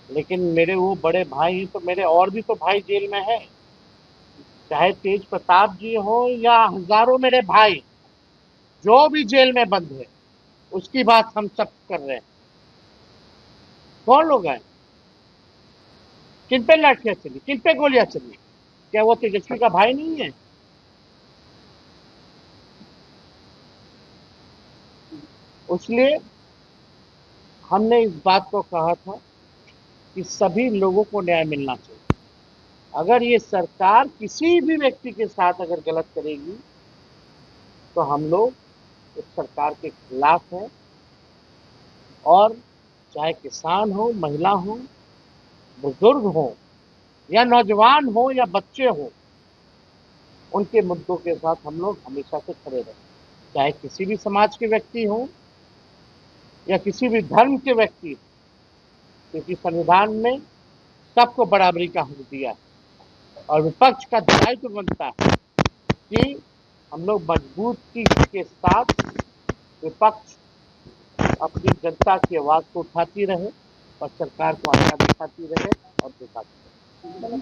लेकिन मेरे वो बड़े भाई हैं, तो मेरे और भी तो भाई जेल में है, चाहे तेज प्रताप जी हो या हजारों मेरे भाई जो भी जेल में बंद है, उसकी बात हम सब कर रहे हैं। कौन लोग हैं? किन पे लाठियां चली, किन पे गोलियां चली? क्या वो तेजस्वी का भाई नहीं है? इसलिए हमने इस बात को कहा था कि सभी लोगों को न्याय मिलना चाहिए। अगर ये सरकार किसी भी व्यक्ति के साथ अगर गलत करेगी, तो हम लोग उस सरकार के खिलाफ हैं। और चाहे किसान हो, महिला हो, बुजुर्ग हो, या नौजवान हो, या बच्चे हो, उनके मुद्दों के साथ हम लोग हमेशा से खड़े रहे। चाहे किसी भी समाज के व्यक्ति हो या किसी भी धर्म के व्यक्ति हो, क्योंकि संविधान में सबको बराबरी का हक दिया है। और विपक्ष का दायित्व बनता है कि हम लोग मजबूती के साथ विपक्ष अपनी जनता की आवाज को उठाती रहे और सरकार को आशा दिखाती रहे और दिखाती रहे।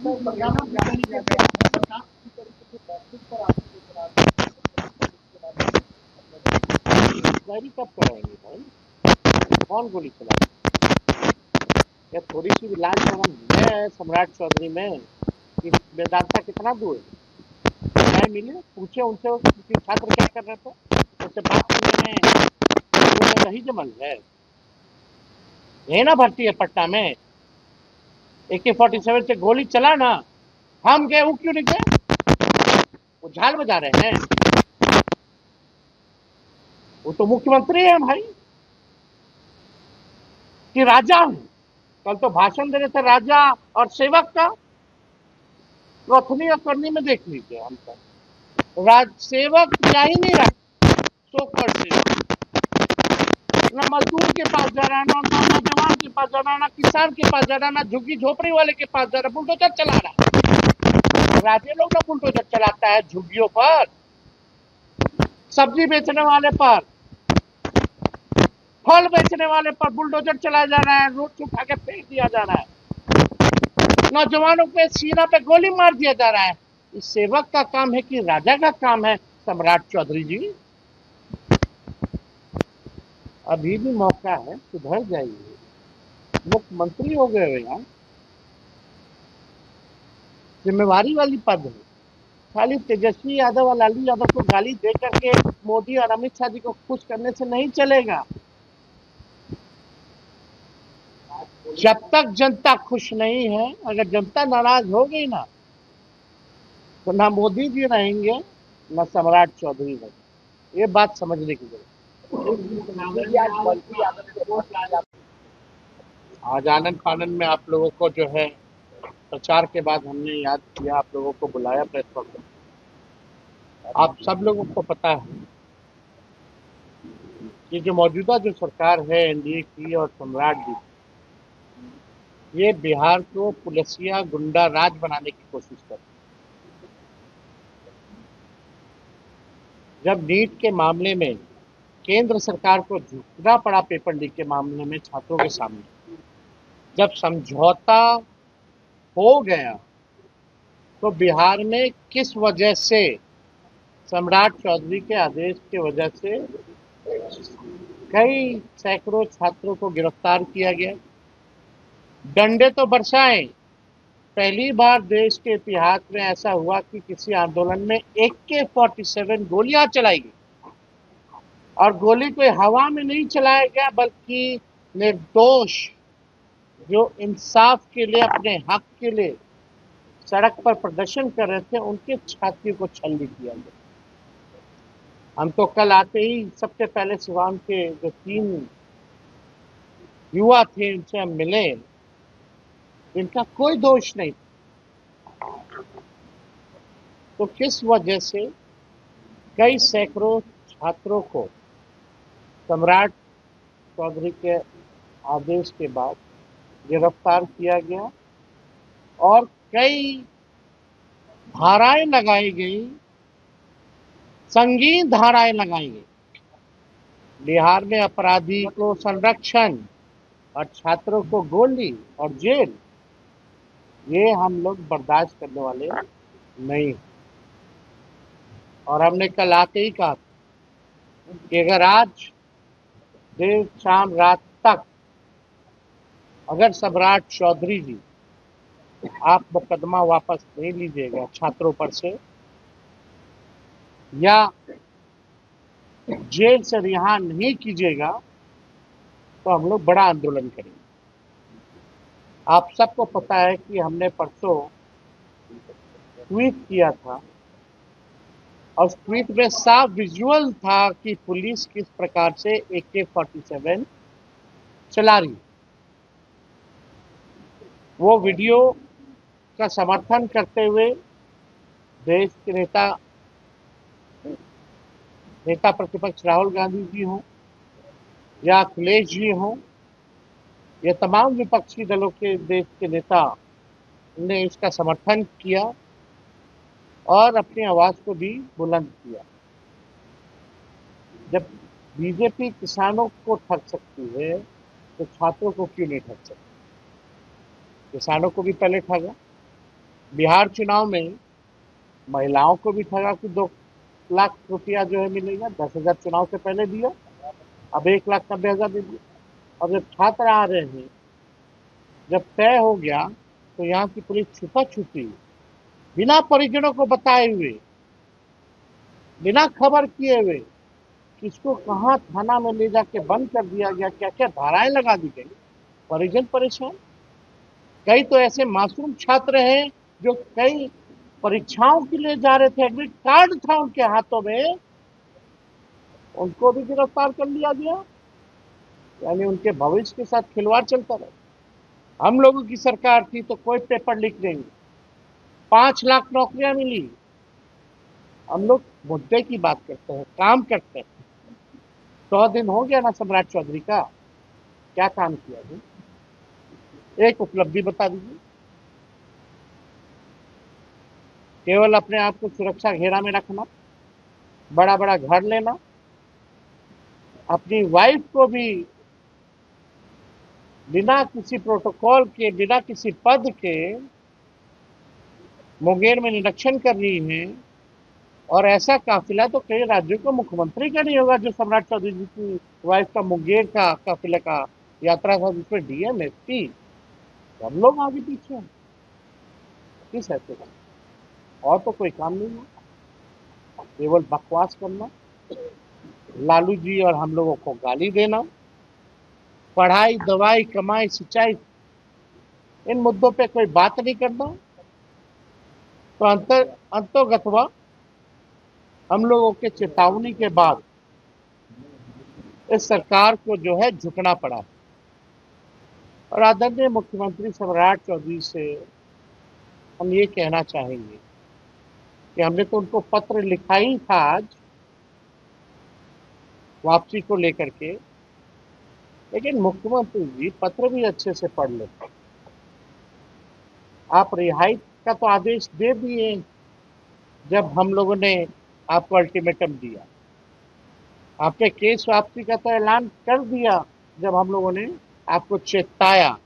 जारी कब कराएंगे भाई? कौन गोली चलाएगा? या थोड़ी सी भी लाज शर्म है सम्राट चौधरी में कि वेदांता कितना दूर है? न्याय मिले, पूछे उनसे कि छात्र क्या कर रहे थे, उनसे बात करने में नहीं जमल है। यही ना भर्ती है पटना में, AK-47 से गोली चला ना, हम गए, वो क्यों नहीं गए? वो झाल बजा रहे हैं? वो तो मुख्यमंत्री है भाई, कि राजा है। कल तो भाषण दे रहे थे राजा और सेवक का। कथनी और करनी में देख लीजिए। हम तो राज सेवक जा ही नहीं रहा, सो कर सेवक ना मजदूर के पास जा रहा है, ना नौजवान के पास जा रहा है, ना किसान के पास जा रहा है, ना झुग्गी झोपड़ी वाले के पास जा रहा है, बुलडोजर चला रहा है। राजे लोग ना बुलडोजर चलाता है झुग्गियों पर, सब्जी बेचने वाले पर, फल बेचने वाले पर बुलडोजर चलाया जा रहा है, रोड से उठा के फेंक दिया जा रहा है, नौजवानों पे सीना पे गोली मार दिया जा रहा है। इस सेवक का काम है कि राजा का काम है? सम्राट चौधरी जी, अभी भी मौका है, सुधर जाइए। मुख्यमंत्री हो गए हो यार, जिम्मेवारी वाली पद है। खाली तेजस्वी यादव और लालू यादव को गाली दे करके मोदी और अमित शाह जी को खुश करने से नहीं चलेगा। जब तक जनता खुश नहीं है, अगर जनता नाराज हो गई ना, तो ना मोदी जी रहेंगे, ना सम्राट चौधरी रहेंगे। ये बात समझने की जरूरत है। आज आनंद फानंद में आप लोगों को जो है, प्रचार के बाद हमने याद किया, आप लोगों को बुलाया प्रेस कॉन्फ्रेंस। आप सब लोगों को पता है कि जो मौजूदा जो सरकार है एनडीए की और सम्राट जी, ये बिहार को पुलिसिया गुंडा राज बनाने की कोशिश कर रही है। जब नीट के मामले में केंद्र सरकार को झुकना पड़ा, पेपर लीक के मामले में छात्रों के सामने, जब समझौता हो गया, तो बिहार में किस वजह से, सम्राट चौधरी के आदेश की वजह से कई सैकड़ों छात्रों को गिरफ्तार किया गया, डंडे तो बरसाए। पहली बार देश के इतिहास में ऐसा हुआ कि किसी आंदोलन में AK-47 गोलियां चलाई गई, और गोली कोई हवा में नहीं चलाया गया, बल्कि निर्दोष जो इंसाफ के लिए, अपने हक के लिए सड़क पर प्रदर्शन कर रहे थे, उनके छातियों को छलनी किया गया। हम तो कल आते ही सबसे पहले सिवान के जो 3 युवा थे, उनसे हम मिले, इनका कोई दोष नहीं। तो किस वजह से कई सैकड़ों छात्रों को सम्राट चौधरी के आदेश के बाद गिरफ्तार किया गया, और कई धाराएं लगाई गई, संगीन धाराएं लगाई गई। बिहार में अपराधी को संरक्षण और छात्रों को गोली और जेल, ये हम लोग बर्दाश्त करने वाले नहीं। और हमने कल आके ही कहा कि अगर आज देर शाम रात तक अगर सम्राट चौधरी जी आप मुकदमा वापस नहीं लीजिएगा छात्रों पर से या जेल से रिहा नहीं कीजिएगा तो हम लोग बड़ा आंदोलन करेंगे। आप सबको पता है कि हमने परसों ट्वीट किया था और उस ट्वीट में साफ विजुअल था कि पुलिस किस प्रकार से AK-47 चला रही। वो वीडियो का समर्थन करते हुए देश के नेता प्रतिपक्ष राहुल गांधी जी हों या अखिलेश जी हों, ये तमाम विपक्षी दलों के देश के नेता ने इसका समर्थन किया और अपनी आवाज को भी बुलंद किया। जब बीजेपी किसानों को ठग सकती है तो छात्रों को क्यों नहीं ठग सकती? किसानों को भी पहले ठगा, बिहार चुनाव में महिलाओं को भी ठगा कि 2 लाख रुपया जो है मिलेगा, 10,000 चुनाव से पहले दिया, अब 1,90,000 दे दिया। अब जब छात्र आ रहे हैं, जब तय हो गया तो यहाँ की पुलिस छुपा छुपी बिना परिजनों को बताए हुए, बिना खबर किए हुए किसको कहाँ थाना में ले जाके बंद कर दिया गया, क्या क्या धाराएं लगा दी गई, परिजन परेशान। कई तो ऐसे मासूम छात्र हैं जो कई परीक्षाओं के लिए जा रहे थे, एडमिट कार्ड था उनके हाथों में, उनको भी गिरफ्तार कर लिया गया। यानी उनके भविष्य के साथ खिलवाड़ चलता रहा। हम लोगों की सरकार थी तो कोई पेपर लीक नहीं, 5 लाख नौकरियां मिली। हम लोग मुद्दे की बात करते हैं, काम करते हैं। 100 दिन हो गया ना सम्राट चौधरी का, क्या काम किया जी? एक उपलब्धि बता दीजिए। केवल अपने आप को सुरक्षा घेरा में रखना, बड़ा बड़ा घर लेना, अपनी वाइफ को भी बिना किसी प्रोटोकॉल के, बिना किसी पद के मुंगेर में निरीक्षण कर रही है। और ऐसा काफिला तो कई राज्यों का मुख्यमंत्री का नहीं होगा जो सम्राट चौधरी जी की वाइफ का मुंगेर का काफिले का यात्रा था, जिसमें DM SP सब लोग आगे पीछे हैं। किस ऐसे का और तो कोई काम नहीं है, केवल बकवास करना, लालू जी और हम लोगों को गाली देना, पढ़ाई, दवाई, कमाई, सिंचाई, इन मुद्दों पे कोई बात नहीं करना। तो अंतोगत्वा हम लोगों के चेतावनी के बाद इस सरकार को जो है झुकना पड़ा। और आदरणीय मुख्यमंत्री सम्राट चौधरी से हम ये कहना चाहेंगे कि हमने तो उनको पत्र लिखा ही था आज वापसी को लेकर के, लेकिन मुख्यमंत्री जी पत्र भी अच्छे से पढ़ लेते। आप रिहाई का तो आदेश दे दिए जब हम लोगों ने आपको अल्टीमेटम दिया, आपने केस वापसी का तो ऐलान कर दिया जब हम लोगों ने आपको चेताया,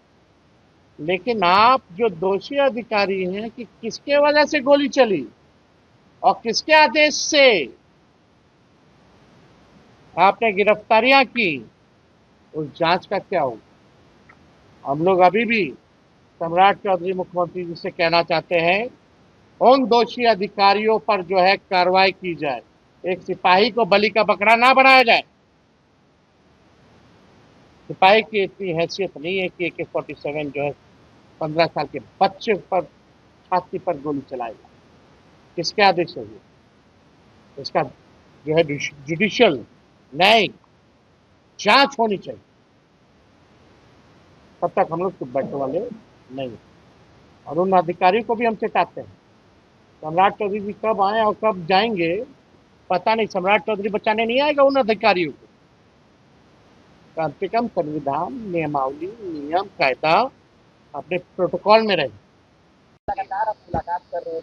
लेकिन आप जो दोषी अधिकारी हैं कि किसके वजह से गोली चली और किसके आदेश से आपने गिरफ्तारियां की, उस जांच का क्या होगा? हम लोग अभी भी सम्राट चौधरी मुख्यमंत्री जी से कहना चाहते हैं, उन दोषी अधिकारियों पर जो है कार्रवाई की जाए। एक सिपाही को बलि का बकरा ना बनाया जाए। सिपाही की इतनी हैसियत नहीं है कि AK-47 जो है 15 साल के बच्चे पर छाती पर गोली चलाएगा। किसके आदेश से हुई? इसका जो है जुडिशियल न्यायिक जांच होनी चाहिए। तब तक हम लोग चुप बैठने वाले नहीं। और उन अधिकारियों को भी हम चेताते हैं, सम्राट चौधरी जी कब आए और कब जाएंगे पता नहीं। सम्राट चौधरी बचाने नहीं आएगा उन अधिकारियों को। कम से कम संविधान, नियमावली, नियम, कायदा अपने प्रोटोकॉल में रहे। लगातार आप मुलाकात कर रहे हैं,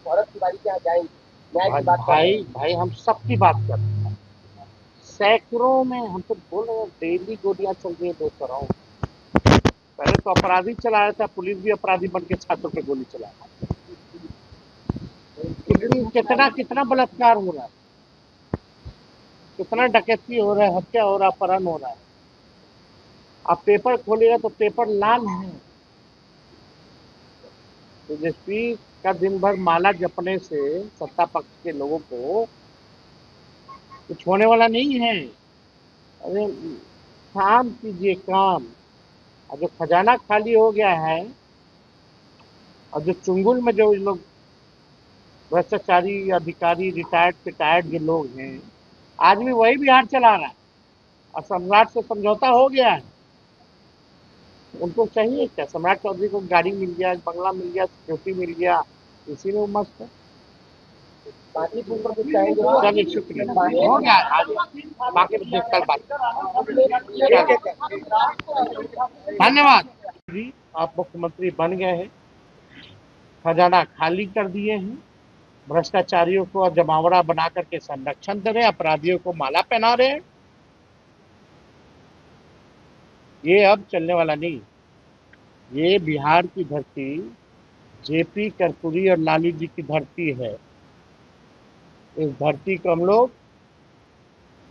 औरत तिवारी के यहाँ जाएंगे, न्याय की बात कर रहे हैं। भाई हम सबकी बात कर रहे हैं। सैकड़ों में हम तो बोल रहे हैं, डेली गोलियां चल रही है 200 राउंड। तो अपराधी चला रहा था, पुलिस भी अपराधी बन के छात्रों पे गोली चला रहा है। कितना कितना बलात्कार हो रहा है, कितना डकैती हो रहा है, हत्या हो रहा है, अपहरण हो रहा है। आप पेपर खोलिएगा तो पेपर लाल है। तेजस्वी का दिन भर माला जपने से सत्ता पक्ष के लोगों को कुछ होने वाला नहीं है। अरे काम कीजिए काम। और जो खजाना खाली हो गया है और जो चुंगुल में जो लोग भ्रष्टाचारी अधिकारी रिटायर्ड जो लोग हैं, आज भी वही बिहार चला रहा है और सम्राट से समझौता हो गया है। उनको चाहिए क्या? सम्राट चौधरी को गाड़ी मिल गया, बंगला मिल गया, सिक्योरिटी मिल गया, इसी में वो मस्त है। बाकी पर कुछ कहेंगे? चलिए शुक्रिया, हो गया आज, बाकी तो कल बात। धन्यवाद जी। आप मुख्यमंत्री बन गए हैं, खजाना खाली कर दिए हैं, भ्रष्टाचारियों को जमावड़ा बना करके संरक्षण दे रहे हैं, अपराधियों को माला पहना रहे हैं। ये अब चलने वाला नहीं। ये बिहार की धरती जेपी कर्पूरी और लालू जी की धरती है। इस धरती को हम लोग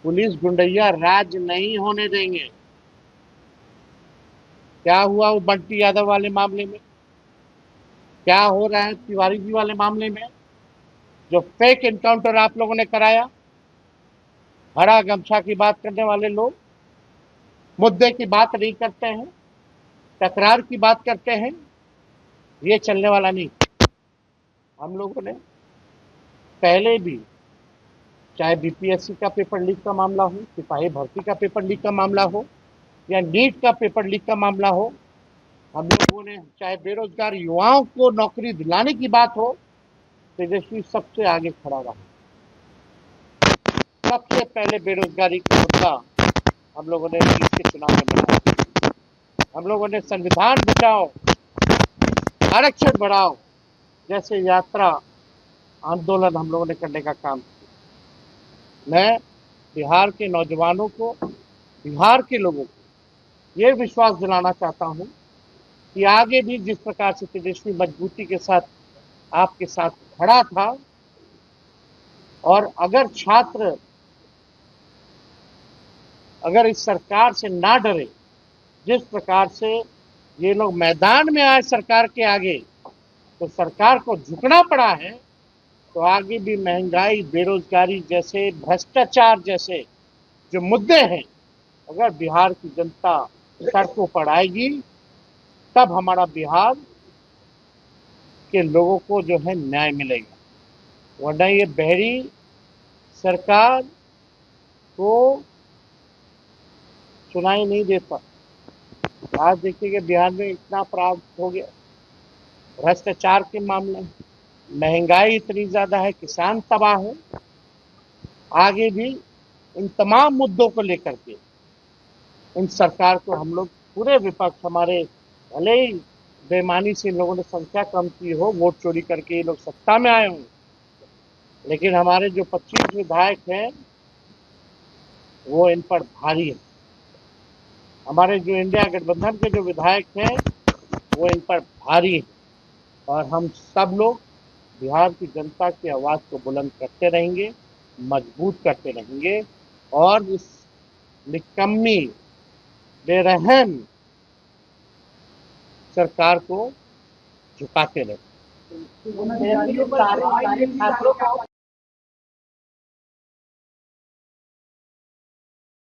पुलिस गुंडैया राज नहीं होने देंगे। क्या हुआ वो बंटी यादव वाले मामले में, क्या हो रहा है तिवारी जी वाले मामले में, जो फेक एनकाउंटर आप लोगों ने कराया। हरा गमछा की बात करने वाले लोग मुद्दे की बात नहीं करते हैं, तकरार की बात करते हैं। ये चलने वाला नहीं। हम लोगों ने पहले भी, चाहे बीपीएससी का पेपर लीक का मामला हो, सिपाही भर्ती का पेपर लीक का मामला हो, या नीट का पेपर लीक का मामला हो, हम लोगों ने, चाहे बेरोजगार युवाओं को नौकरी दिलाने की बात हो, तेजस्वी सबसे आगे खड़ा रहा। सबसे पहले बेरोजगारी का मुद्दा हम लोगों ने 20 के चुनाव में बनाया। हम लोगों ने संविधान बचाओ, आरक्षण बढ़ाओ जैसे यात्रा आंदोलन हम लोगों ने करने का काम किया। मैं बिहार के नौजवानों को, बिहार के लोगों को ये विश्वास दिलाना चाहता हूं कि आगे भी जिस प्रकार से तेजस्वी मजबूती के साथ आपके साथ खड़ा था, और अगर छात्र अगर इस सरकार से ना डरे, जिस प्रकार से ये लोग मैदान में आए सरकार के आगे, तो सरकार को झुकना पड़ा है, तो आगे भी महंगाई, बेरोजगारी जैसे, भ्रष्टाचार जैसे जो मुद्दे हैं, अगर बिहार की जनता सड़कों पर आएगी, तब हमारा बिहार के लोगों को जो है न्याय मिलेगा। वरना ये बहरी सरकार को सुनाई नहीं देता। आज देखिए कि बिहार में इतना अपराध हो गया, भ्रष्टाचार के मामले, महंगाई इतनी ज्यादा है, किसान तबाह है। आगे भी इन तमाम मुद्दों को लेकर के इन सरकार को हम लोग, पूरे विपक्ष, हमारे भले ही बेईमानी से इन लोगों ने संख्या कम की हो, वोट चोरी करके ये लोग सत्ता में आए हों, लेकिन हमारे जो 25 विधायक हैं वो इन पर भारी है। हमारे जो इंडिया गठबंधन के जो विधायक हैं वो इन पर भारी है। और हम सब लोग बिहार की जनता की आवाज को बुलंद करते रहेंगे, मजबूत करते रहेंगे, और इस निकम्मी, बेरहम सरकार को झुकाते रहेंगे।